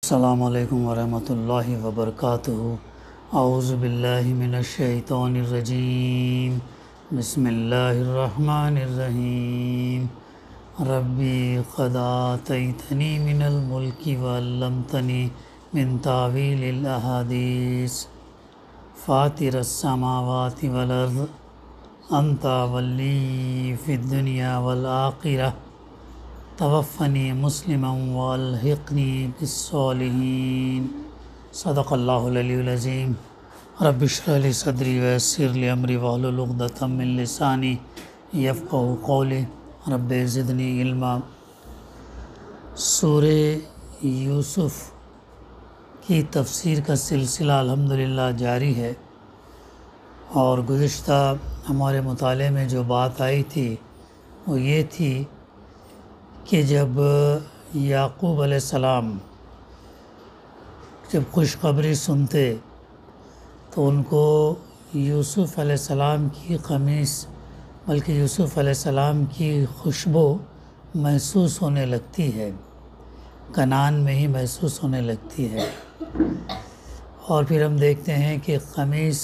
السلام علیکم ورحمۃ اللہ وبرکاتہ۔ اعوذ باللہ من الشیطان الرجیم، بسم اللہ الرحمن الرحیم۔ ربی قد آتیتنی من الملک وعلمتنی من تاویل الاحادیث فاطر السماوات والارض انت ولی فی الدنیا والآخرہ توفنی مسلما والحقنی بالصالحین۔ صدق اللہ العلی العظیم۔ رب اشرح لی صدری ویسر لی امری واحلل عقدۃ من لسانی یفقہوا قولی۔ رب زدنی علما۔ سورہ یوسف کی تفسیر کا سلسلہ الحمدللہ جاری ہے، اور گزشتہ ہمارے مطالعے میں جو بات آئی تھی وہ یہ تھی کہ جب یعقوب علیہ السلام جب خوشخبری سنتے تو ان کو یوسف علیہ السلام کی قمیص بلکہ یوسف علیہ السلام کی خوشبو محسوس ہونے لگتی ہے، کنان میں ہی محسوس ہونے لگتی ہے۔ اور پھر ہم دیکھتے ہیں کہ قمیص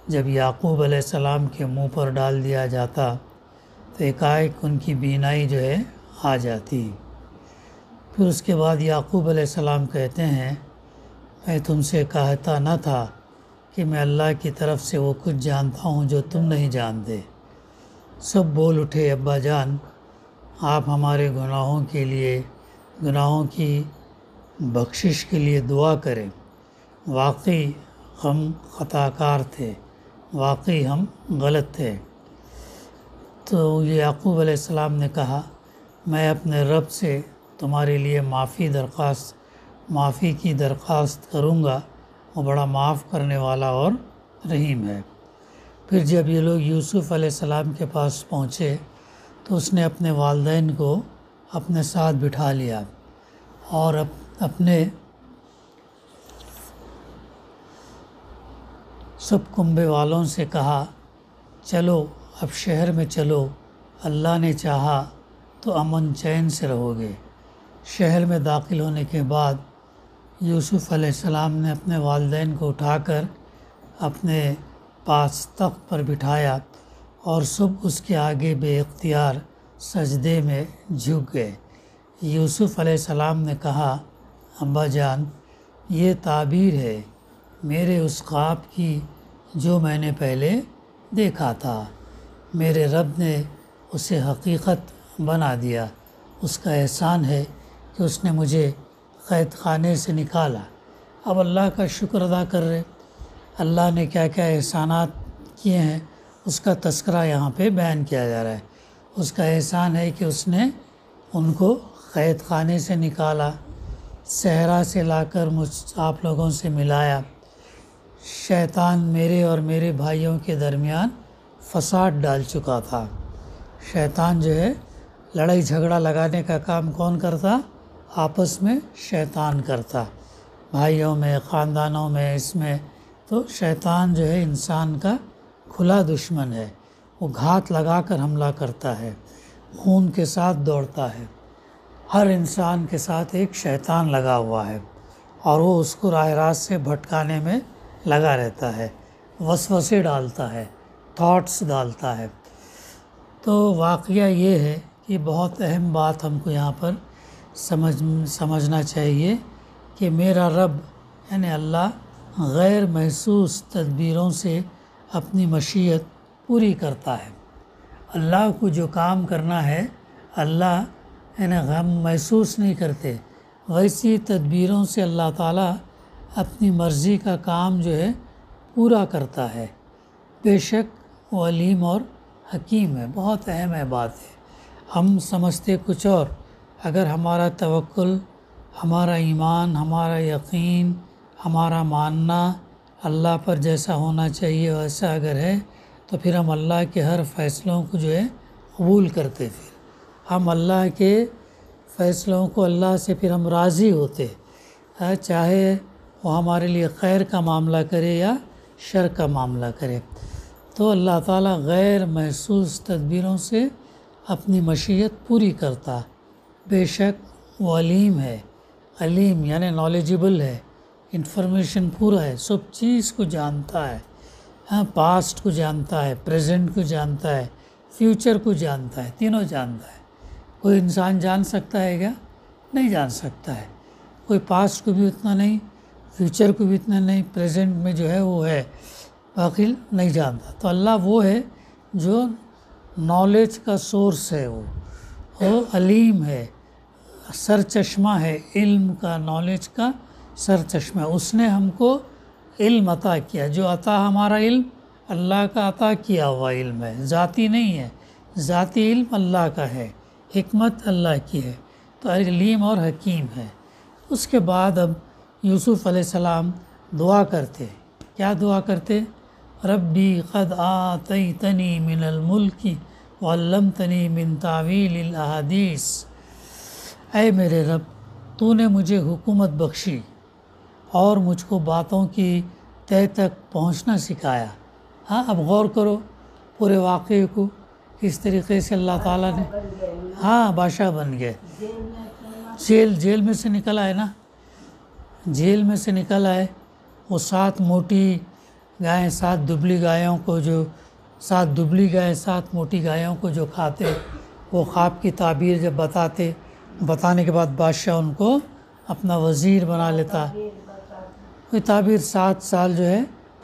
جب یعقوب علیہ السلام کے منہ پر ڈال دیا جاتا تو ایک ان کی بینائی جو ہے آ جاتی۔ پھر اس کے بعد یعقوب علیہ السلام کہتے ہیں، میں تم سے کہتا نہ تھا کہ میں اللہ کی طرف سے وہ کچھ جانتا ہوں جو تم نہیں جانتے۔ سب بول اٹھے، ابا جان آپ ہمارے گناہوں کے لیے، گناہوں کی بخشش کے لیے دعا کریں، واقعی ہم خطا کار تھے، واقعی ہم غلط تھے۔ تو یعقوب علیہ السلام نے کہا، میں اپنے رب سے تمہارے لیے معافی کی درخواست کروں گا، وہ بڑا معاف کرنے والا اور رحیم ہے۔ پھر جب یہ لوگ یوسف علیہ السلام کے پاس پہنچے تو اس نے اپنے والدین کو اپنے ساتھ بٹھا لیا اور اپنے سب کنبے والوں سے کہا، چلو اب شہر میں چلو، اللہ نے چاہا تو امن چین سے رہو گے۔ شہر میں داخل ہونے کے بعد یوسف علیہ السلام نے اپنے والدین کو اٹھا کر اپنے پاس تخت پر بٹھایا اور سب اس کے آگے بے اختیار سجدے میں جھک گئے۔ یوسف علیہ السلام نے کہا، ابا جان یہ تعبیر ہے میرے اس خواب کی جو میں نے پہلے دیکھا تھا، میرے رب نے اسے حقیقت بنا دیا، اس کا احسان ہے کہ اس نے مجھے قید خانے سے نکالا۔ اب اللہ کا شکر ادا کر رہے، اللہ نے کیا کیا احسانات کیے ہیں اس کا تذکرہ یہاں پہ بیان کیا جا رہا ہے۔ اس کا احسان ہے کہ اس نے ان کو قید خانے سے نکالا، صحرا سے لا کر آپ لوگوں سے ملایا، شیطان میرے اور میرے بھائیوں کے درمیان فساد ڈال چکا تھا۔ شیطان جو ہے لڑائی جھگڑا لگانے کا کام کون کرتا؟ آپس میں شیطان کرتا، بھائیوں میں، خاندانوں میں، اس میں تو شیطان جو ہے انسان کا کھلا دشمن ہے، وہ گھات لگا کر حملہ کرتا ہے، خون کے ساتھ دوڑتا ہے۔ ہر انسان کے ساتھ ایک شیطان لگا ہوا ہے اور وہ اس کو راہ راست سے بھٹکانے میں لگا رہتا ہے، وسوسے ڈالتا ہے، تھاٹس ڈالتا ہے۔ تو واقعہ یہ ہے کہ بہت اہم بات ہم کو یہاں پر سمجھنا چاہیے کہ میرا رب یعنی اللہ غیر محسوس تدبیروں سے اپنی مشیت پوری کرتا ہے۔ اللہ کو جو کام کرنا ہے اللہ یعنی ہم محسوس نہیں کرتے، ویسی تدبیروں سے اللہ تعالیٰ اپنی مرضی کا کام جو ہے پورا کرتا ہے۔ بے شک وہ علیم اور حکیم ہے، بہت اہم ہے بات ہے۔ ہم سمجھتے کچھ اور، اگر ہمارا توکل، ہمارا ایمان، ہمارا یقین، ہمارا ماننا اللہ پر جیسا ہونا چاہیے ویسا اگر ہے تو پھر ہم اللہ کے ہر فیصلوں کو جو ہے قبول کرتے، پھر ہم اللہ کے فیصلوں کو اللہ سے پھر ہم راضی ہوتے، چاہے وہ ہمارے لیے خیر کا معاملہ کرے یا شر کا معاملہ کرے۔ تو اللہ تعالیٰ غیر محسوس تدبیروں سے اپنی مشیت پوری کرتا، بے شک وہ علیم ہے، علیم یعنی نالجبل ہے، انفارمیشن پورا ہے، سب چیز کو جانتا ہے، ہاں پاسٹ کو جانتا ہے، پریزنٹ کو جانتا ہے، فیوچر کو جانتا ہے، تینوں جانتا ہے۔ کوئی انسان جان سکتا ہے کیا؟ نہیں جان سکتا ہے۔ کوئی پاسٹ کو بھی اتنا نہیں، فیوچر کو بھی اتنا نہیں، پریزنٹ میں جو ہے وہ ہے، باقی نہیں جانتا۔ تو اللہ وہ ہے جو نالج کا سورس ہے، وہ علیم ہے، سر چشمہ ہے، علم کا، نالج کا سر چشمہ ہے۔ اس نے ہم کو علم عطا کیا، جو عطا ہمارا علم اللہ کا عطا کیا ہوا علم ہے، ذاتی نہیں ہے، ذاتی علم اللہ کا ہے، حکمت اللہ کی ہے، تو علیم اور حکیم ہے۔ اس کے بعد اب یوسف علیہ السلام دعا کرتے، کیا دعا کرتے؟ ربی قد آتیتنی من الملک وعلمتنی من تعویل الاحادیث، اے میرے رب تو نے مجھے حکومت بخشی اور مجھ کو باتوں کی تہ تک پہنچنا سکھایا۔ ہاں اب غور کرو پورے واقعے کو، کس طریقے سے اللہ تعالیٰ نے، ہاں بادشاہ بن گئے، جیل میں سے نکل آئے نا، جیل میں سے نکل آئے۔ وہ 7 موٹی گائیں، 7 دبلی گایوں کو جو 7 دبلی گائیں 7 موٹی گایوں کو جو کھاتے، وہ خواب کی تعبیر جب بتانے کے بعد بادشاہ ان کو اپنا وزیر بنا لیتا۔ کوئی تعبیر 7 سال جو ہے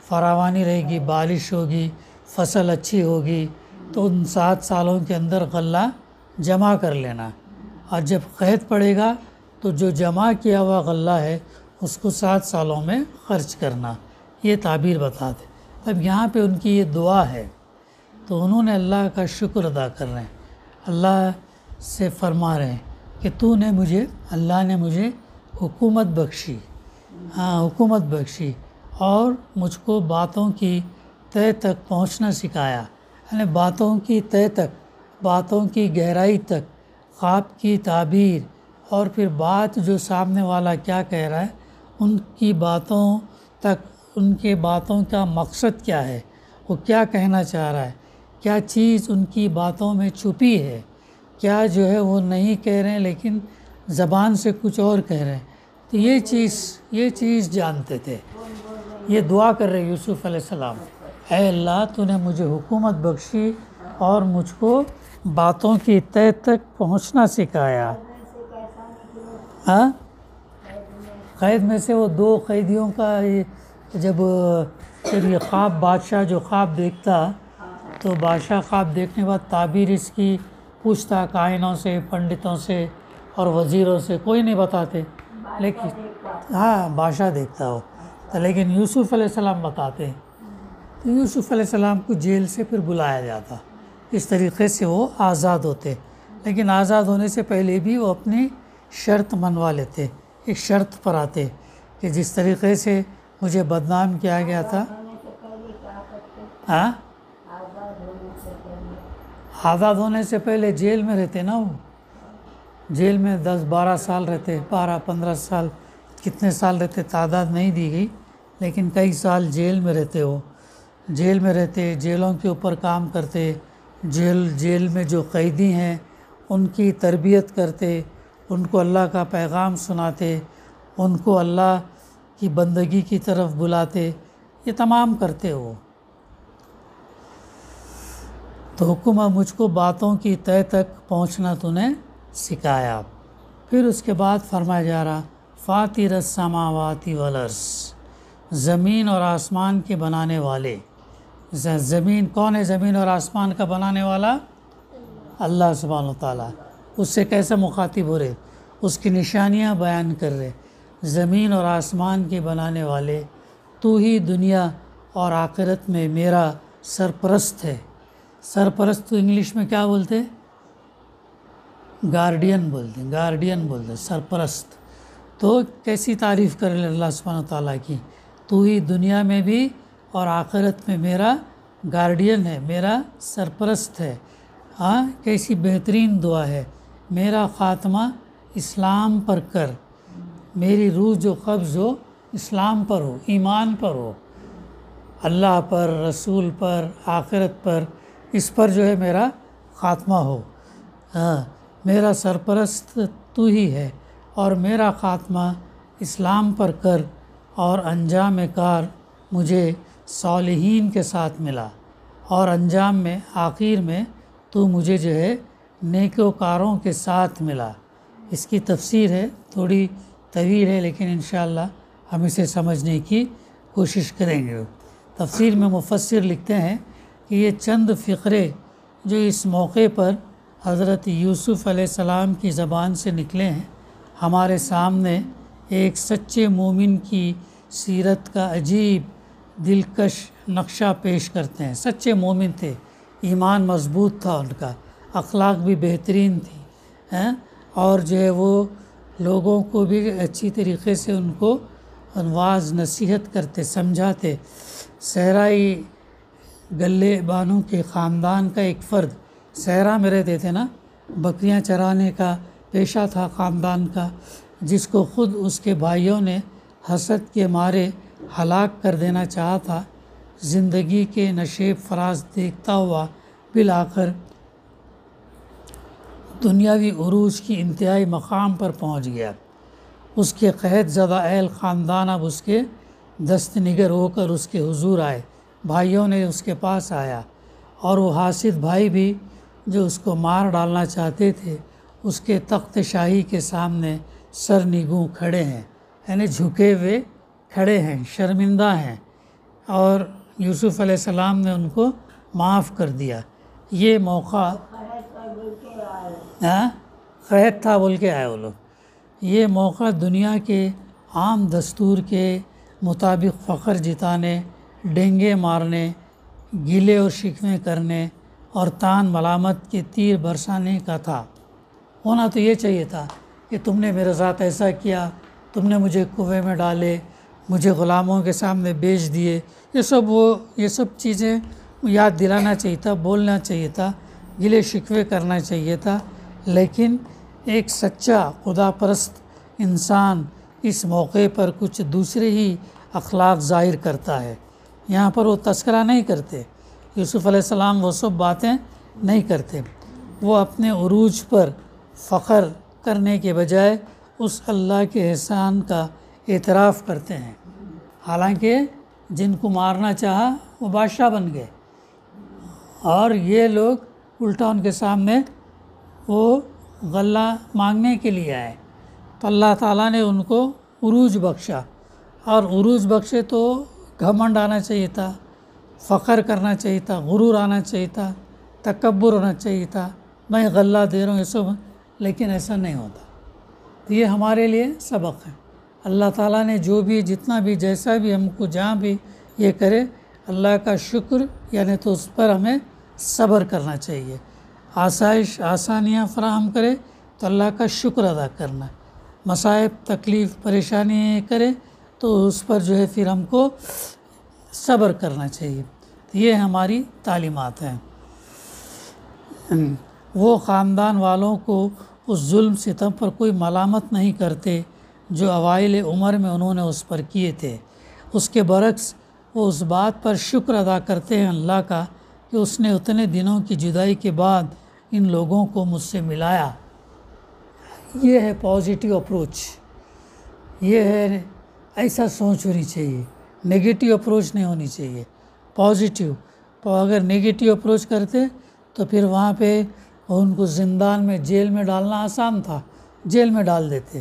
فراوانی رہے گی، بارش ہوگی، فصل اچھی ہوگی، تو ان 7 سالوں کے اندر غلہ جمع کر لینا، اور جب قحط پڑے گا تو جو جمع کیا ہوا غلہ ہے اس کو 7 سالوں میں خرچ کرنا، یہ تعبیر بتاتے۔ اب یہاں پہ ان کی یہ دعا ہے، تو انہوں نے اللہ کا شکر ادا کر رہے ہیں، اللہ سے فرما رہے ہیں کہ تو نے مجھے، اللہ نے مجھے حکومت بخشی، ہاں حکومت بخشی، اور مجھ کو باتوں کی تہ تک پہنچنا سکھایا، یعنی باتوں کی تہ تک، باتوں کی گہرائی تک، خواب کی تعبیر، اور پھر بات جو سامنے والا کیا کہہ رہا ہے ان کی باتوں تک، ان کے باتوں کا مقصد کیا ہے، وہ کیا کہنا چاہ رہا ہے، کیا چیز ان کی باتوں میں چھپی ہے، کیا جو ہے وہ نہیں کہہ رہے ہیں لیکن زبان سے کچھ اور کہہ رہے ہیں، تو یہ چیز جانتے تھے۔ یہ دعا کر رہے یوسف علیہ السلام، اے اللہ تو نے مجھے حکومت بخشی اور مجھ کو باتوں کی تہ تک پہنچنا سکھایا۔ ہاں قید میں سے وہ 2 قیدیوں کا جب یہ خواب، بادشاہ جو خواب دیکھتا تو بادشاہ خواب دیکھنے کے بعد تعبیر اس کی پوچھتا کائنوں سے، پنڈتوں سے اور وزیروں سے، کوئی نہیں بتاتے، لیکن ہاں بادشاہ دیکھتا ہو تو، لیکن یوسف علیہ السلام بتاتے ہیں، تو یوسف علیہ السلام کو جیل سے پھر بلایا جاتا، اس طریقے سے وہ آزاد ہوتے، لیکن آزاد ہونے سے پہلے بھی وہ اپنی شرط منوا لیتے، ایک شرط پر آتے کہ جس طریقے سے مجھے بدنام کیا گیا تھا، ہاں آزاد ہونے سے پہلے جیل میں رہتے نا، وہ جیل میں 10-12 سال رہتے، 12-15 سال، کتنے سال رہتے تعداد نہیں دی گئی، لیکن کئی سال جیل میں رہتے، وہ جیل میں رہتے، جیلوں کے اوپر کام کرتے، جیل میں جو قیدی ہیں ان کی تربیت کرتے، ان کو اللہ کا پیغام سناتے، ان کو اللہ کی بندگی کی طرف بلاتے، یہ تمام کرتے وہ۔ تو حکم مجھ کو باتوں کی تہ تک پہنچنا تو نے سکھایا۔ پھر اس کے بعد فرمایا جا رہا فاطر السماوات والارض، زمین اور آسمان کے بنانے والے۔ زمین کون ہے؟ زمین اور آسمان کا بنانے والا اللہ سبحانہ و تعالیٰ۔ اس سے کیسے مخاطب ہو رہے؟ اس کی نشانیاں بیان کر رہے، زمین اور آسمان کے بنانے والے، تو ہی دنیا اور آخرت میں میرا سرپرست ہے۔ سرپرست تو انگلش میں کیا بولتے؟ گارڈین بولتے، سرپرست۔ تو کیسی تعریف کر لے اللہ سبحانہ و تعالیٰ کی، تو ہی دنیا میں بھی اور آخرت میں میرا گارڈین ہے، میرا سرپرست ہے۔ ہاں کیسی بہترین دعا ہے، میرا خاتمہ اسلام پر کر، میری روح جو قبض ہو اسلام پر ہو، ایمان پر ہو، اللہ پر، رسول پر، آخرت پر، اس پر جو ہے میرا خاتمہ ہو۔ ہاں میرا سرپرست تو ہی ہے، اور میرا خاتمہ اسلام پر کر، اور انجام کار مجھے صالحین کے ساتھ ملا، اور انجام میں آخر میں تو مجھے جو ہے نیکوکاروں کے ساتھ ملا۔ اس کی تفسیر ہے، تھوڑی طویل ہے، لیکن انشاءاللہ ہم اسے سمجھنے کی کوشش کریں گے۔ تفسیر میں مفسر لکھتے ہیں کہ یہ چند فقرے جو اس موقع پر حضرت یوسف علیہ السلام کی زبان سے نکلے ہیں، ہمارے سامنے ایک سچے مومن کی سیرت کا عجیب دلکش نقشہ پیش کرتے ہیں۔ سچے مومن تھے، ایمان مضبوط تھا ان کا، اخلاق بھی بہترین تھی، اور جو ہے وہ لوگوں کو بھی اچھی طریقے سے ان کو واعظ نصیحت کرتے، سمجھاتے۔ صحرائی گلے بانوں کے خاندان کا ایک فرد، صحرا میں رہتے تھے نا، بکریاں چرانے کا پیشہ تھا خاندان کا، جس کو خود اس کے بھائیوں نے حسد کے مارے ہلاک کر دینا چاہا تھا، زندگی کے نشیب فراز دیکھتا ہوا بالآخر دنیاوی عروج کی انتہائی مقام پر پہنچ گیا۔ اس کے قحط زدہ اہل خاندان اب اس کے دست نگر ہو کر اس کے حضور آئے، بھائیوں نے اس کے پاس آیا، اور وہ حاسد بھائی بھی جو اس کو مار ڈالنا چاہتے تھے، اس کے تخت شاہی کے سامنے سر نگوں کھڑے ہیں، یعنی جھکے ہوئے کھڑے ہیں، شرمندہ ہیں، اور یوسف علیہ السلام نے ان کو معاف کر دیا۔ یہ موقع قحط تھا بول کے آئے وہ لوگ۔ یہ موقع دنیا کے عام دستور کے مطابق فخر جتانے، ڈینگے مارنے، گلے اور شکوے کرنے اور تان ملامت کے تیر برسانے کا تھا۔ ہونا تو یہ چاہیے تھا کہ تم نے میرے ساتھ ایسا کیا، تم نے مجھے کنویں میں ڈالے، مجھے غلاموں کے سامنے بیچ دیے، یہ سب چیزیں یاد دلانا چاہیے تھا، بولنا چاہیے تھا، گلے شکوے کرنا چاہیے تھا۔ لیکن ایک سچا خدا پرست انسان اس موقع پر کچھ دوسرے ہی اخلاق ظاہر کرتا ہے۔ یہاں پر وہ تذکرہ نہیں کرتے، یوسف علیہ السلام وہ سب باتیں نہیں کرتے، وہ اپنے عروج پر فخر کرنے کے بجائے اس اللہ کے احسان کا اعتراف کرتے ہیں۔ حالانکہ جن کو مارنا چاہا وہ بادشاہ بن گئے، اور یہ لوگ الٹا ان کے سامنے وہ غلہ مانگنے کے لیے آئے، تو اللہ تعالیٰ نے ان کو عروج بخشا، اور عروج بخشے تو گھمنڈ آنا چاہیے تھا، فخر کرنا چاہیے تھا، غرور آنا چاہیے تھا، تکبر ہونا چاہیے تھا، میں غلہ دے رہا ہوں یہ سب، لیکن ایسا نہیں ہوتا۔ تو یہ ہمارے لیے سبق ہے۔ اللہ تعالیٰ نے جو بھی جتنا بھی جیسا بھی ہم کو جہاں بھی یہ کرے، اللہ کا شکر یعنی تو اس پر ہمیں صبر کرنا چاہیے۔ آسائش آسانیاں فراہم کرے تو اللہ کا شکر ادا کرنا، مصائب تکلیف پریشانی کرے تو اس پر جو ہے پھر ہم کو صبر کرنا چاہیے۔ تو یہ ہماری تعلیمات ہیں۔ وہ خاندان والوں کو اس ظلم ستم پر کوئی ملامت نہیں کرتے جو اوائل عمر میں انہوں نے اس پر کیے تھے، اس کے برعکس وہ اس بات پر شکر ادا کرتے ہیں اللہ کا کہ اس نے اتنے دنوں کی جدائی کے بعد ان لوگوں کو مجھ سے ملایا۔ یہ ہے پازیٹیو اپروچ، یہ ہے ایسا سوچ ہونی چاہیے، نگیٹیو اپروچ نہیں ہونی چاہیے، پازیٹیو۔ اگر نگیٹیو اپروچ کرتے تو پھر وہاں پہ ان کو زندان میں جیل میں ڈالنا آسان تھا، جیل میں ڈال دیتے،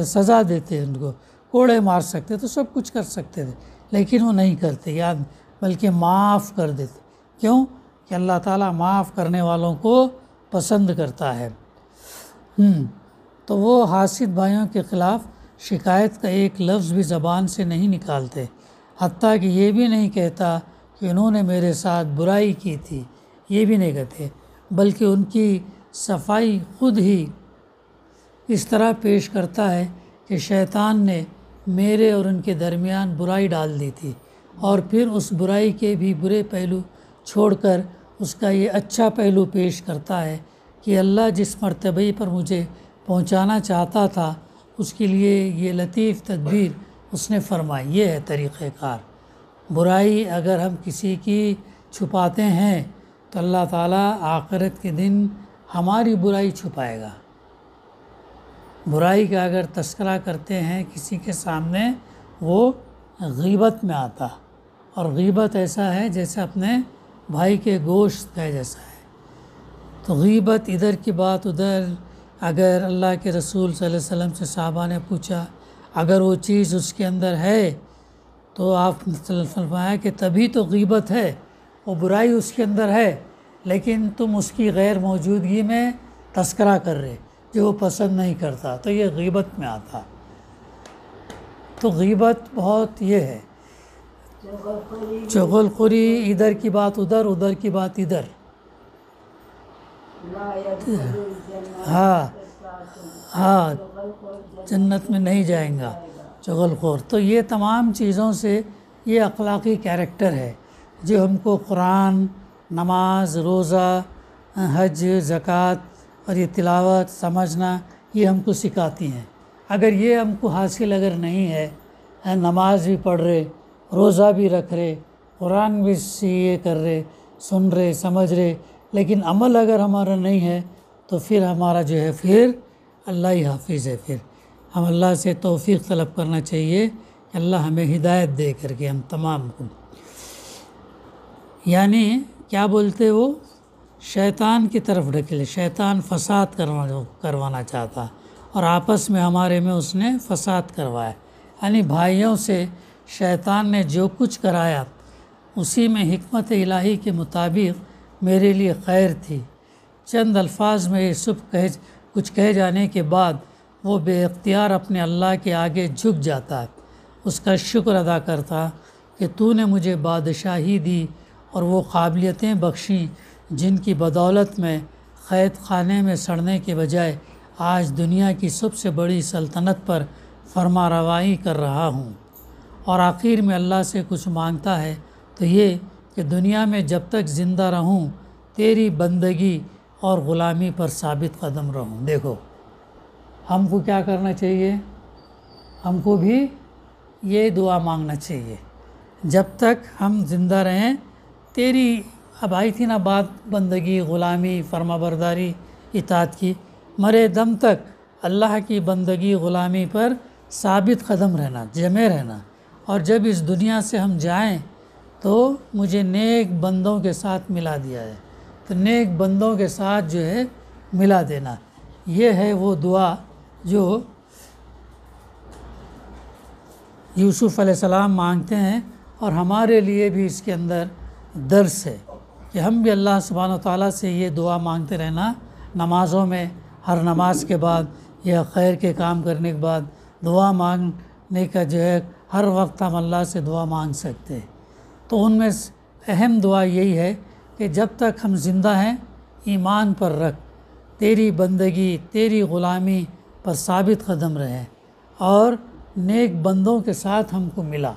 سزا دیتے، ان کو کوڑے مار سکتے، تو سب کچھ کر سکتے تھے، لیکن وہ نہیں کرتے یاد، بلکہ معاف کر دیتے۔ کیوں کہ اللہ تعالیٰ معاف کرنے والوں کو پسند کرتا ہے۔ تو وہ حاسد بھائیوں کے خلاف شکایت کا ایک لفظ بھی زبان سے نہیں نکالتے، حتیٰ کہ یہ بھی نہیں کہتا کہ انہوں نے میرے ساتھ برائی کی تھی، یہ بھی نہیں کہتے، بلکہ ان کی صفائی خود ہی اس طرح پیش کرتا ہے کہ شیطان نے میرے اور ان کے درمیان برائی ڈال دی تھی، اور پھر اس برائی کے بھی برے پہلو چھوڑ کر اس کا یہ اچھا پہلو پیش کرتا ہے کہ اللہ جس مرتبے پر مجھے پہنچانا چاہتا تھا اس کے لیے یہ لطیف تدبیر اس نے فرمائی۔ یہ ہے طریقہ کار۔ برائی اگر ہم کسی کی چھپاتے ہیں تو اللہ تعالیٰ آخرت کے دن ہماری برائی چھپائے گا۔ برائی کا اگر تذکرہ کرتے ہیں کسی کے سامنے وہ غیبت میں آتا، اور غیبت ایسا ہے جیسے اپنے بھائی کے گوشت کا جیسا ہے۔ تو غیبت ادھر کی بات ادھر، اگر اللہ کے رسول صلی اللہ علیہ وسلم سے صحابہ نے پوچھا اگر وہ چیز اس کے اندر ہے تو آپ نے فرمایا کہ تبھی تو غیبت ہے، وہ برائی اس کے اندر ہے لیکن تم اس کی غیر موجودگی میں تذکرہ کر رہے جو وہ پسند نہیں کرتا، تو یہ غیبت میں آتا۔ تو غیبت بہت یہ ہے چغل خوری، ادھر کی بات ادھر، ادھر کی بات ادھر۔ ہاں جنت میں نہیں جائیں گا چغل خور۔ تو یہ تمام چیزوں سے یہ اخلاقی کیریکٹر ہے جو ہم کو قرآن، نماز، روزہ، حج، زکوٰۃ اور یہ تلاوت سمجھنا یہ ہم کو سکھاتی ہیں۔ اگر یہ ہم کو حاصل اگر نہیں ہے، نماز بھی پڑھ رہے، روزہ بھی رکھ رہے، قرآن بھی یہ کر رہے، سن رہے، سمجھ رہے، لیکن عمل اگر ہمارا نہیں ہے تو پھر ہمارا جو ہے پھر اللہ ہی حافظ ہے۔ پھر ہم اللہ سے توفیق طلب کرنا چاہیے کہ اللہ ہمیں ہدایت دے کر کے ہم تمام کو، یعنی کیا بولتے وہ شیطان کی طرف ڈھکیلے۔ شیطان فساد کروانا چاہتا اور آپس میں ہمارے میں اس نے فساد کروایا، یعنی بھائیوں سے شیطان نے جو کچھ کرایا اسی میں حکمت الہی کے مطابق میرے لیے خیر تھی۔ چند الفاظ میں یہ سب کچھ کہے جانے کے بعد وہ بے اختیار اپنے اللہ کے آگے جھک جاتا، اس کا شکر ادا کرتا کہ تو نے مجھے بادشاہی دی اور وہ قابلیتیں بخشیں جن کی بدولت میں قید خانے میں سڑنے کے بجائے آج دنیا کی سب سے بڑی سلطنت پر فرما روائی کر رہا ہوں۔ اور آخر میں اللہ سے کچھ مانگتا ہے تو یہ کہ دنیا میں جب تک زندہ رہوں تیری بندگی اور غلامی پر ثابت قدم رہوں۔ دیکھو ہم کو کیا کرنا چاہیے، ہم کو بھی یہ دعا مانگنا چاہیے جب تک ہم زندہ رہیں تیری، اب آئی تھی نا بات بندگی، غلامی، فرما برداری، اطاعت کی، مرے دم تک اللہ کی بندگی غلامی پر ثابت قدم رہنا، جمے رہنا، اور جب اس دنیا سے ہم جائیں تو مجھے نیک بندوں کے ساتھ ملا دیا ہے، تو نیک بندوں کے ساتھ جو ہے ملا دینا، یہ ہے وہ دعا جو یوسف علیہ السلام مانگتے ہیں، اور ہمارے لیے بھی اس کے اندر درس ہے کہ ہم بھی اللہ سبحانہ وتعالیٰ سے یہ دعا مانگتے رہنا، نمازوں میں ہر نماز کے بعد یا خیر کے کام کرنے کے بعد دعا مانگنے کا جو ہے ہر وقت ہم اللہ سے دعا مانگ سکتے ہیں۔ تو ان میں اہم دعا یہی ہے کہ جب تک ہم زندہ ہیں ایمان پر رکھ، تیری بندگی، تیری غلامی پر ثابت قدم رہے، اور نیک بندوں کے ساتھ ہم کو ملا۔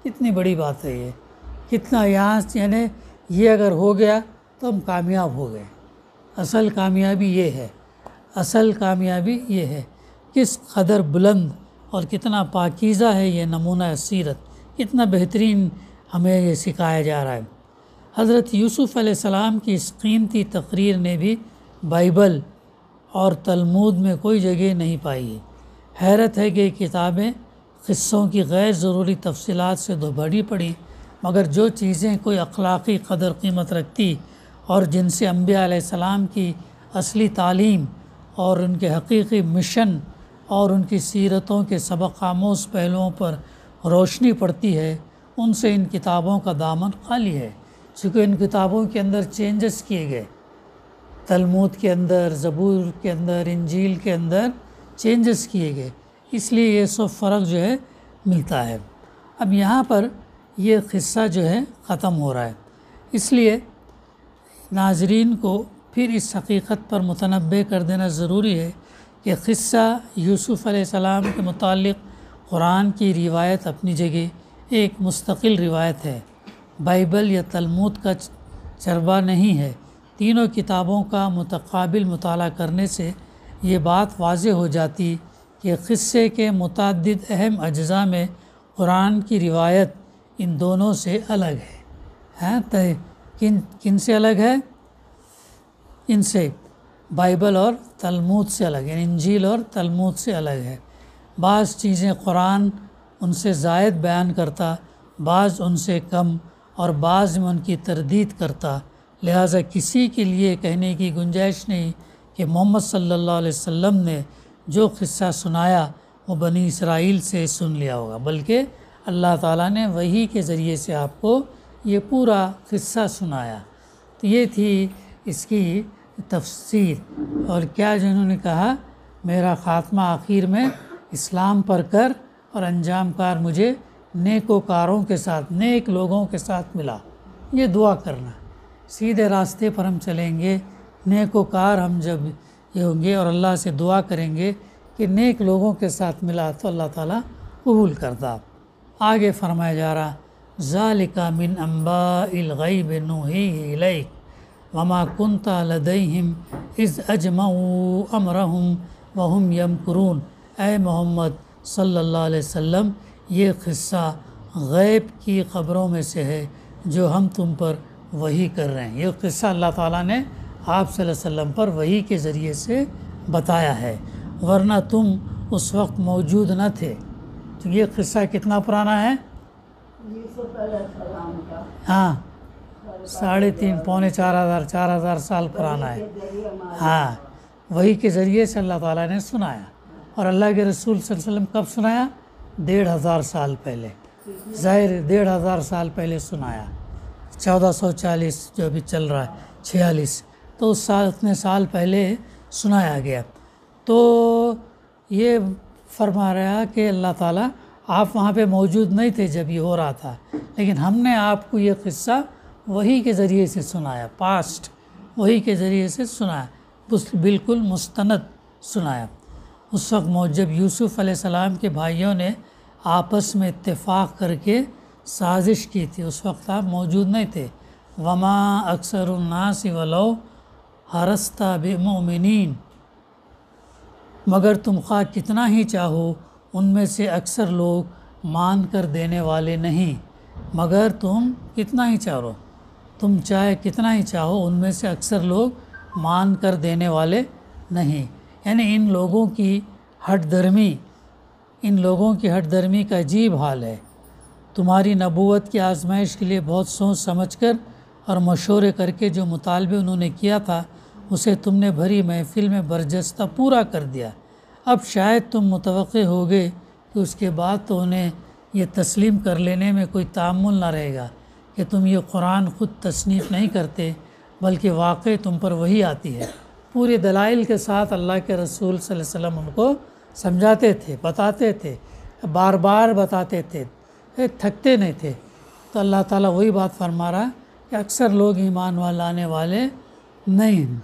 کتنی بڑی بات ہے یہ، کتنا یہاں یعنی یہ اگر ہو گیا تو ہم کامیاب ہو گئے۔ اصل کامیابی یہ ہے، اصل کامیابی یہ ہے۔ کس قدر بلند اور کتنا پاکیزہ ہے یہ نمونہ سیرت، کتنا بہترین ہمیں یہ سکھایا جا رہا ہے۔ حضرت یوسف علیہ السلام کی اس قیمتی تقریر نے بھی بائبل اور تلمود میں کوئی جگہ نہیں پائی ہے۔ حیرت ہے کہ یہ کتابیں قصوں کی غیر ضروری تفصیلات سے بھری پڑی، مگر جو چیزیں کوئی اخلاقی قدر قیمت رکھتی اور جن سے انبیاء علیہ السلام کی اصلی تعلیم اور ان کے حقیقی مشن اور ان کی سیرتوں کے سبق آموز پہلوؤں پر روشنی پڑتی ہے، ان سے ان کتابوں کا دامن خالی ہے، چونکہ ان کتابوں کے اندر چینجز کیے گئے، تلمود کے اندر، زبور کے اندر، انجیل کے اندر چینجز کیے گئے، اس لیے یہ سب فرق جو ہے ملتا ہے۔ اب یہاں پر یہ قصہ جو ہے ختم ہو رہا ہے، اس لیے ناظرین کو پھر اس حقیقت پر متنبہ کر دینا ضروری ہے کہ قصہ یوسف علیہ السلام کے متعلق قرآن کی روایت اپنی جگہ ایک مستقل روایت ہے، بائبل یا تلمود کا چربہ نہیں ہے۔ تینوں کتابوں کا متقابل مطالعہ کرنے سے یہ بات واضح ہو جاتی کہ قصے کے متعدد اہم اجزاء میں قرآن کی روایت ان دونوں سے الگ ہے۔ کن سے الگ ہے؟ ان سے بائبل اور تلمود سے الگ ہے، انجیل اور تلمود سے الگ ہے۔ بعض چیزیں قرآن ان سے زائد بیان کرتا، بعض ان سے کم، اور بعض میں ان کی تردید کرتا۔ لہٰذا کسی کے لیے کہنے کی گنجائش نہیں کہ محمد صلی اللہ علیہ وسلم نے جو قصہ سنایا وہ بنی اسرائیل سے سن لیا ہوگا، بلکہ اللہ تعالیٰ نے وحی کے ذریعے سے آپ کو یہ پورا قصہ سنایا۔ تو یہ تھی اس کی تفسیر۔ اور کیا جنہوں نے کہا میرا خاتمہ آخر میں اسلام پر کر اور انجام کار مجھے نیکوکاروں کے ساتھ، نیک لوگوں کے ساتھ ملا۔ یہ دعا کرنا، سیدھے راستے پر ہم چلیں گے، نیکوکار ہم جب یہ ہوں گے اور اللہ سے دعا کریں گے کہ نیک لوگوں کے ساتھ ملا تو اللہ تعالیٰ قبول کرتا۔ آگے فرمایا جا رہا ذَلِكَ مِنْ أَنْبَاءِ الْغَيْبِ نُوحِيهِ إِلَيْكَ وَمَا كُنْتَ لَدَيْهِمْ إِذْ أَجْمَعُوا أَمْرَهُمْ وَهُمْ يَمْكُرُونَ۔ اے محمد صلی اللہ علیہ وسلم، یہ قصہ غیب کی خبروں میں سے ہے جو ہم تم پر وحی کر رہے ہیں۔ یہ قصہ اللہ تعالیٰ نے آپ صلی اللہ علیہ وسلم پر وحی کے ذریعے سے بتایا ہے، ورنہ تم اس وقت موجود نہ تھے۔ تو یہ قصہ کتنا پرانا ہے؟ ہاں 3.5 پونے 4,000 سال پرانا ہے۔ ہاں وحی کے ذریعے سے اللہ تعالیٰ نے سنایا، اور اللہ کے رسول صلی اللہ علیہ وسلم کب سنایا؟ 1,500 سال پہلے، ظاہر 1,500 سال پہلے سنایا۔ 1440 جو ابھی چل رہا ہے 46، تو اس سال اتنے سال پہلے سنایا گیا۔ تو یہ فرما رہا کہ اللہ تعالیٰ آپ وہاں پہ موجود نہیں تھے جب یہ ہو رہا تھا، لیکن ہم نے آپ کو یہ قصہ وحی کے ذریعے سے سنایا، پاسٹ وحی کے ذریعے سے سنایا، بالکل مستند سنایا۔ اس وقت جب یوسف علیہ السلام کے بھائیوں نے آپس میں اتفاق کر کے سازش کی تھی، اس وقت آپ موجود نہیں تھے۔ وما اکثر الناس ولو حرصت بمؤمنین، مگر تم خواہ کتنا ہی چاہو ان میں سے اکثر لوگ مان کر دینے والے نہیں۔ مگر تم کتنا ہی چاہو، تم چاہے کتنا ہی چاہو ان میں سے اکثر لوگ مان کر دینے والے نہیں۔ یعنی ان لوگوں کی ہٹ درمی کا عجیب حال ہے۔ تمہاری نبوت کی آزمائش کے لیے بہت سوچ سمجھ کر اور مشورے کر کے جو مطالبے انہوں نے کیا تھا اسے تم نے بھری محفل میں برجستہ پورا کر دیا۔ اب شاید تم متوقع ہوگے کہ اس کے بعد تو انہیں یہ تسلیم کر لینے میں کوئی تعامل نہ رہے گا کہ تم یہ قرآن خود تصنیف نہیں کرتے بلکہ واقعی تم پر وہی آتی ہے۔ پورے دلائل کے ساتھ اللہ کے رسول صلی اللہ علیہ وسلم ان کو سمجھاتے تھے، بتاتے تھے، بار بار بتاتے تھے، تھکتے نہیں تھے۔ تو اللہ تعالیٰ وہی بات فرما رہا کہ اکثر لوگ ایمان لانے والے نہیں،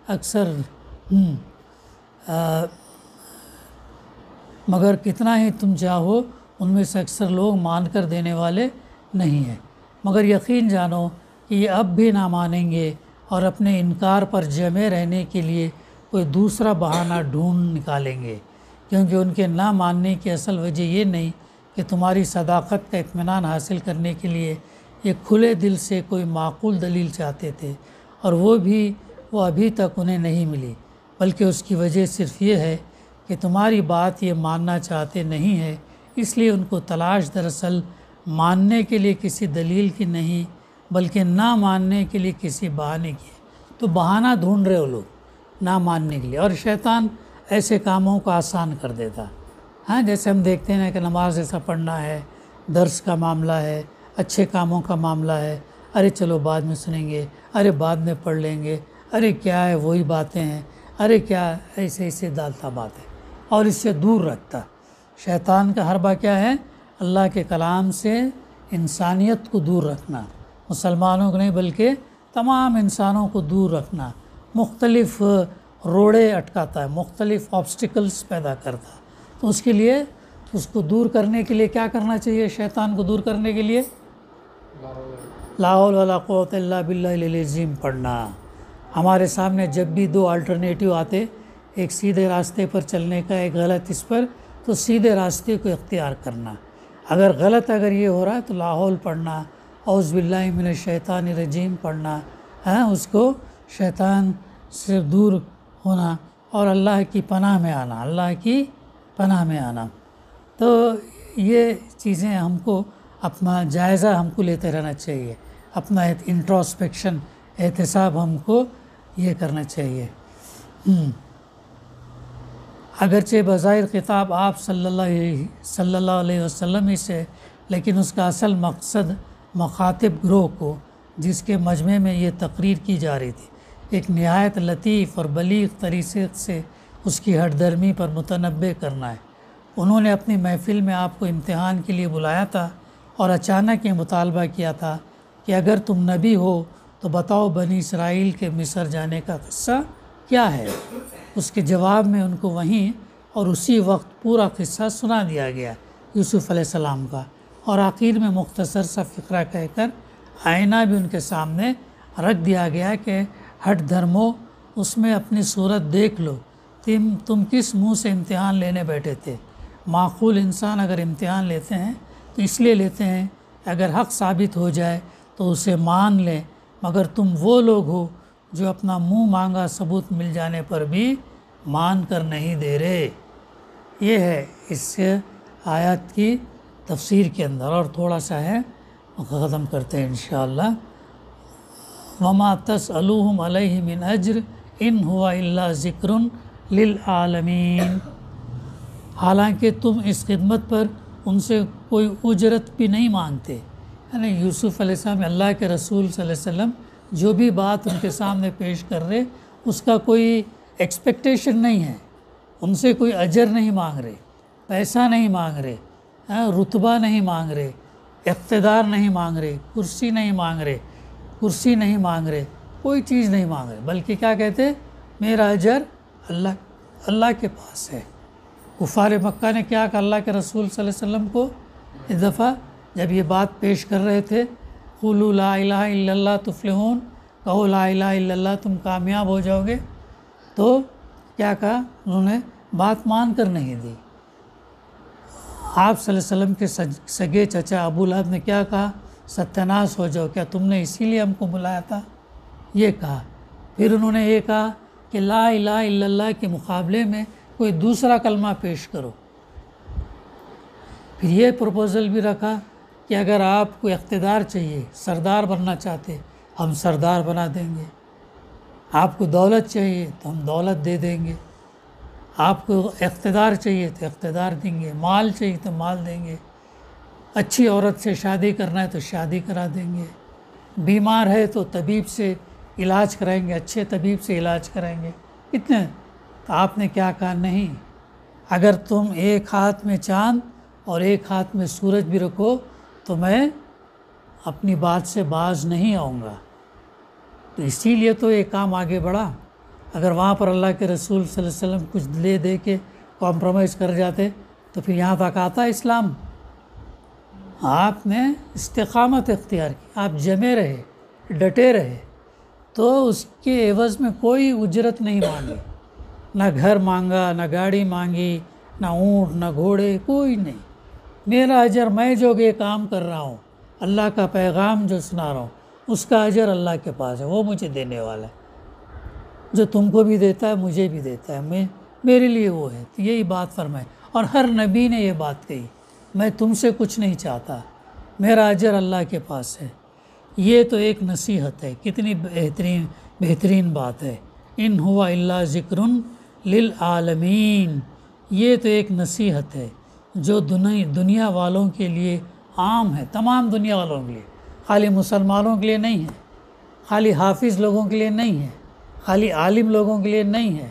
اکثر مگر کتنا ہی تم چاہو ان میں سے اکثر لوگ مان کر دینے والے نہیں ہیں۔ مگر یقین جانو کہ یہ اب بھی نہ مانیں گے اور اپنے انکار پر جمے رہنے کے لیے کوئی دوسرا بہانہ ڈھونڈ نکالیں گے، کیونکہ ان کے نہ ماننے کی اصل وجہ یہ نہیں کہ تمہاری صداقت کا اطمینان حاصل کرنے کے لیے یہ کھلے دل سے کوئی معقول دلیل چاہتے تھے، اور وہ ابھی تک انہیں نہیں ملی، بلکہ اس کی وجہ صرف یہ ہے کہ تمہاری بات یہ ماننا چاہتے نہیں ہے، اس لیے ان کو تلاش دراصل ماننے کے لیے کسی دلیل کی نہیں بلکہ نہ ماننے کے لیے کسی بہانے کی ہے۔ تو بہانہ ڈھونڈ رہے ہو لوگ نہ ماننے کے لیے، اور شیطان ایسے کاموں کو آسان کر دیتا۔ ہاں جیسے ہم دیکھتے ہیں کہ نماز ایسا پڑھنا ہے، درس کا معاملہ ہے، اچھے کاموں کا معاملہ ہے، ارے چلو بعد میں سنیں گے، ارے بعد میں پڑھ لیں گے، ارے کیا ہے وہی باتیں ہیں، ارے کیا ایسے ڈالتا بات ہے، اور اس سے دور رکھتا۔ شیطان کا حربہ کیا ہے؟ اللہ کے کلام سے انسانیت کو دور رکھنا، مسلمانوں کو نہیں بلکہ تمام انسانوں کو دور رکھنا، مختلف روڑے اٹکاتا ہے، مختلف آبسٹیکلز پیدا کرتا ہے۔ تو اس کے لیے اس کو دور کرنے کے لیے کیا کرنا چاہیے؟ شیطان کو دور کرنے کے لیے لا حول ولا قوت الا باللہ العلی العظیم پڑھنا۔ ہمارے سامنے جب بھی دو الٹرنیٹیو آتے، ایک سیدھے راستے پر چلنے کا، ایک غلط اس پر، تو سیدھے راستے کو اختیار کرنا۔ اگر یہ ہو رہا ہے تو لا حول پڑھنا، اعوذ باللہ من الشیطان الرجیم پڑھنا، اس کو شیطان سے دور ہونا اور اللہ کی پناہ میں آنا، اللہ کی پناہ میں آنا۔ تو یہ چیزیں ہم کو اپنا جائزہ ہم کو لیتے رہنا چاہیے، اپنا انٹروسپیکشن احتساب ہم کو یہ کرنا چاہیے۔ اگرچہ بظاہر خطاب آپ صلی اللہ علیہ وسلم ہی سے، لیکن اس کا اصل مقصد مخاطب گروہ کو جس کے مجمع میں یہ تقریر کی جا رہی تھی، ایک نہایت لطیف اور بلیغ طریقے سے اس کی ہٹ درمی پر متنبع کرنا ہے۔ انہوں نے اپنی محفل میں آپ کو امتحان کے لیے بلایا تھا اور اچانک یہ مطالبہ کیا تھا کہ اگر تم نبی ہو تو بتاؤ بنی اسرائیل کے مصر جانے کا قصہ کیا ہے۔ اس کے جواب میں ان کو وہیں اور اسی وقت پورا قصہ سنا دیا گیا یوسف علیہ السلام کا، اور آخر میں مختصر سا فقرہ کہہ کر آئینہ بھی ان کے سامنے رکھ دیا گیا کہ ہٹ دھرمو، اس میں اپنی صورت دیکھ لو، تم کس منہ سے امتحان لینے بیٹھے تھے۔ معقول انسان اگر امتحان لیتے ہیں تو اس لیے لیتے ہیں اگر حق ثابت ہو جائے تو اسے مان لیں، مگر تم وہ لوگ ہو جو اپنا منہ مانگا ثبوت مل جانے پر بھی مان کر نہیں دے رہے۔ یہ ہے اس آیت کی تفسیر کے اندر، اور تھوڑا سا ہے ختم کرتے ہیں انشاءاللہ۔ وما تسألوہم علیہ من اجر ان ہوا الا ذکر للعالمین، حالانکہ تم اس خدمت پر ان سے کوئی اجرت بھی نہیں مانگتے۔ یعنی یوسف علیہ السلام اللہ کے رسول صلی اللہ علیہ وسلم جو بھی بات ان کے سامنے پیش کر رہے اس کا کوئی ایکسپیکٹیشن نہیں ہے، ان سے کوئی اجر نہیں مانگ رہے، پیسہ نہیں مانگ رہے، رتبہ نہیں مانگ رہے، اقتدار نہیں مانگ رہے، کرسی نہیں مانگ رہے، کوئی چیز نہیں مانگ رہے، بلکہ کیا کہتے، میرا اجر اللہ کے پاس ہے۔ کفار مکہ نے کیا کہا اللہ کے رسول صلی اللہ علیہ وسلم کو اس دفعہ جب یہ بات پیش کر رہے تھے، قولوا لا الہ الا اللہ تفلحون، کہو لا الہ الا اللہ تم کامیاب ہو جاؤ گے، تو کیا کہا انہوں نے، بات مان کر نہیں دی۔ آپ صلی اللہ علیہ وسلم کے سگے چچا ابو لہب نے کیا کہا، ستیاناش ہو جاؤ، کیا تم نے اسی لیے ہم کو بلایا تھا، یہ کہا۔ پھر انہوں نے یہ کہا کہ لا الہ الا اللہ کے مقابلے میں کوئی دوسرا کلمہ پیش کرو۔ پھر یہ پروپوزل بھی رکھا کہ اگر آپ کو اقتدار چاہیے، سردار بننا چاہتے ہم سردار بنا دیں گے، آپ کو دولت چاہیے تو ہم دولت دے دیں گے، آپ کو اقتدار چاہیے تو اقتدار دیں گے، مال چاہیے تو مال دیں گے، اچھی عورت سے شادی کرنا ہے تو شادی کرا دیں گے، بیمار ہے تو طبیب سے علاج کرائیں گے، اچھے طبیب سے علاج کرائیں گے، اتنے۔ تو آپ نے کیا کہا، نہیں، اگر تم ایک ہاتھ میں چاند اور ایک ہاتھ میں سورج بھی رکھو تو میں اپنی بات سے باز نہیں آؤں گا۔ تو اسی لیے تو یہ کام آگے بڑھا، اگر وہاں پر اللہ کے رسول صلی اللہ علیہ وسلم کچھ لے دے کے کمپرومائز کر جاتے تو پھر یہاں تک آتا اسلام۔ آپ نے استقامت اختیار کی، آپ جمے رہے، ڈٹے رہے، تو اس کے عوض میں کوئی اجرت نہیں مانگی، نہ گھر مانگا، نہ گاڑی مانگی، نہ اونٹ، نہ گھوڑے، کوئی نہیں۔ میرا اجر، میں جو یہ کام کر رہا ہوں، اللہ کا پیغام جو سنا رہا ہوں، اس کا اجر اللہ کے پاس ہے، وہ مجھے دینے والا ہے، جو تم کو بھی دیتا ہے مجھے بھی دیتا ہے، میرے لیے وہ ہے۔ تو یہی بات فرمائے، اور ہر نبی نے یہ بات کہی، میں تم سے کچھ نہیں چاہتا، میرا اجر اللہ کے پاس ہے۔ یہ تو ایک نصیحت ہے، کتنی بہترین بات ہے، ان ہوا الا ذکر للعالمین، یہ تو ایک نصیحت ہے جو دنیا والوں کے لیے عام ہے، تمام دنیا والوں کے لیے، خالی مسلمانوں کے لیے نہیں ہے، خالی حافظ لوگوں کے لیے نہیں ہے، خالی عالم لوگوں کے لیے نہیں ہے،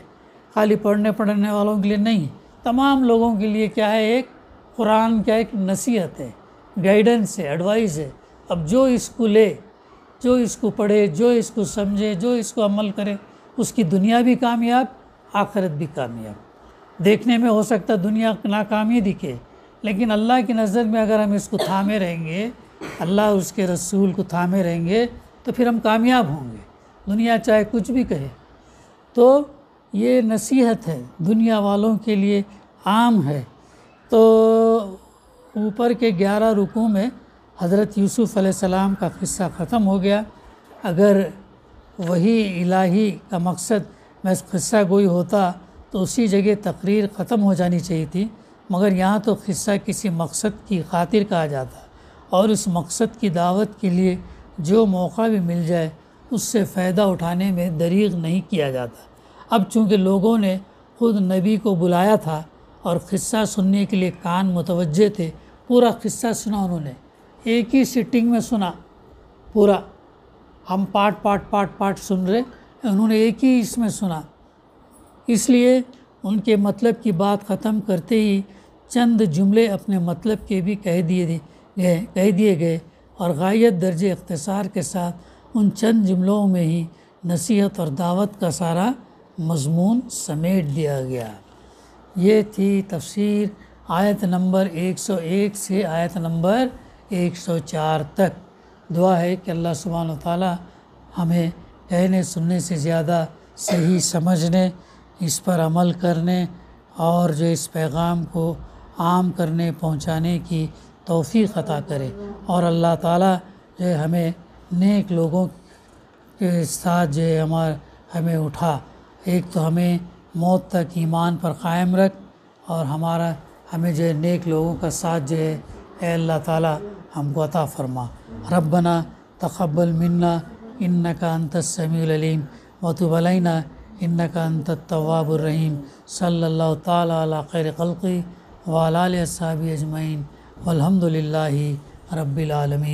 خالی پڑھنے والوں کے لیے نہیں ہے، تمام لوگوں کے لیے کیا ہے، ایک قرآن کا ایک نصیحت ہے، گائیڈنس ہے، ایڈوائز ہے۔ اب جو اس کو لے، جو اس کو پڑھے، جو اس کو سمجھے، جو اس کو عمل کرے، اس کی دنیا بھی کامیاب، آخرت بھی کامیاب۔ دیکھنے میں ہو سکتا دنیا ناکامی دکھے، لیکن اللہ کی نظر میں اگر ہم اس کو تھامے رہیں گے، اللہ اس کے رسول کو تھامے رہیں گے، تو پھر ہم کامیاب ہوں گے، دنیا چاہے کچھ بھی کہے۔ تو یہ نصیحت ہے، دنیا والوں کے لیے عام ہے۔ تو اوپر کے 11 رکوع میں حضرت یوسف علیہ السلام کا قصہ ختم ہو گیا۔ اگر وحی الہی کا مقصد بس قصہ گوئی ہوتا تو اسی جگہ تقریر ختم ہو جانی چاہیے تھی، مگر یہاں تو قصہ کسی مقصد کی خاطر کہا جاتا اور اس مقصد کی دعوت کے لیے جو موقع بھی مل جائے اس سے فائدہ اٹھانے میں دریغ نہیں کیا جاتا۔ اب چونکہ لوگوں نے خود نبی کو بلایا تھا اور قصہ سننے کے لیے کان متوجہ تھے، پورا قصہ سنا انہوں نے، ایک ہی سٹنگ میں سنا پورا، ہم پارٹ سن رہے، انہوں نے ایک ہی اس میں سنا، اس لیے ان کے مطلب کی بات ختم کرتے ہی چند جملے اپنے مطلب کے بھی کہہ دیے گئے اور غایت درجے اختصار کے ساتھ ان چند جملوں میں ہی نصیحت اور دعوت کا سارا مضمون سمیٹ دیا گیا۔ یہ تھی تفسیر آیت نمبر 101 سے آیت نمبر 104 تک۔ دعا ہے کہ اللہ سبحانہ و تعالی ہمیں کہنے سننے سے زیادہ صحیح سمجھنے، اس پر عمل کرنے اور جو اس پیغام کو عام کرنے پہنچانے کی توفیق عطا کرے، اور اللہ تعالیٰ جو ہے ہمیں نیک لوگوں کے ساتھ جو ہے ہمیں اٹھا، ایک تو ہمیں موت تک ایمان پر قائم رکھ، اور ہمیں جو ہے نیک لوگوں کا ساتھ جو ہے اے اللہ تعالیٰ ہم کو عطا فرما۔ ربنا تقبل منا انک انت السمیع العلیم وتب علینا انک انت التواب الرحیم۔ صلی اللہ تعالیٰ علی خیر خلقہ وعلی آلہ وصحبہ اجمعین والحمد للہ رب العالمین۔